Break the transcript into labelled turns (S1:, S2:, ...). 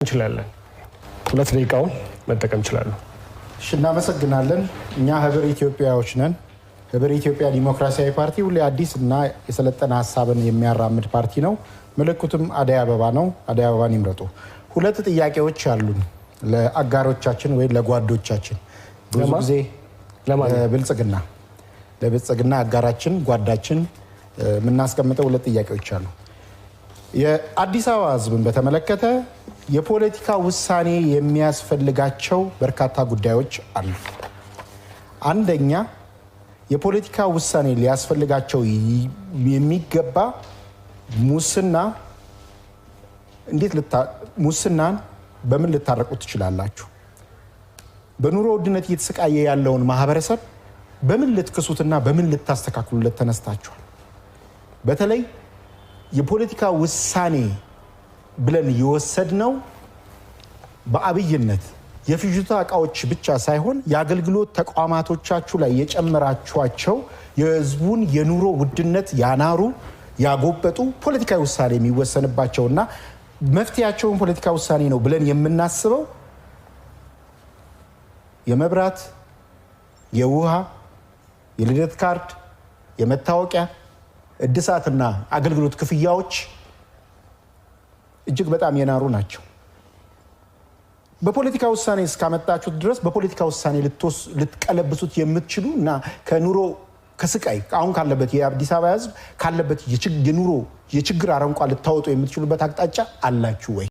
S1: እንችላለን። 2 ደቂቃውን መጠቀም እንችላለን።
S2: እናመሰግናለን። እኛ ህብር ኢትዮጵያዎች ነን። ህብር ኢትዮጵያ ዲሞክራሲያዊ ፓርቲ ሁሌ አዲስ እና የሰለጠነ ሀሳብን የሚያራምድ ፓርቲ ነው። ምልክቱም አደይ አበባ ነው። አደይ አበባን ይምረጡ። 2 ጥያቄዎች አሉን ለአጋሮቻችን ወይ ለጓዶቻችን። ብዙ ጊዜ ለብልጽግና አጋራችን ጓዳችን የምናስቀምጠው 2 ጥያቄዎች አሉ። የአዲስ አበባ ህዝብን በተመለከተ የፖለቲካ ውሳኔ የሚያስፈልጋቸው በርካታ ጉዳዮች አሉ። አንደኛ የፖለቲካ ውሳኔ ሊያስፈልጋቸው የሚገባ ሙስናን በምን ልታረቁት ትችላላችሁ? በኑሮ ውድነት እየተሰቃየ ያለውን ማህበረሰብ በምን ልትክሱትና በምን ልታስተካክሉለት ተነስታችኋል? በተለይ የፖለቲካ ውሳኔ ብለን የወሰድነው በአብይነት የፍጆታ እቃዎች ብቻ ሳይሆን የአገልግሎት ተቋማቶቻችሁ ላይ የጨመራችኋቸው የህዝቡን የኑሮ ውድነት ያናሩ ያጎበጡ ፖለቲካዊ ውሳኔ የሚወሰንባቸውና መፍትያቸውን ፖለቲካ ውሳኔ ነው ብለን የምናስበው የመብራት፣ የውሃ፣ የልደት ካርድ፣ የመታወቂያ እድሳትና አገልግሎት ክፍያዎች እጅግ በጣም የናሩ ናቸው። በፖለቲካ ውሳኔ እስካመጣችሁት ድረስ በፖለቲካ ውሳኔ ልትቀለብሱት የምትችሉ እና ከኑሮ ከስቃይ አሁን ካለበት የአዲስ አበባ ህዝብ ካለበት የኑሮ የችግር አረንቋ ልታወጡ የምትችሉበት አቅጣጫ አላችሁ ወይ?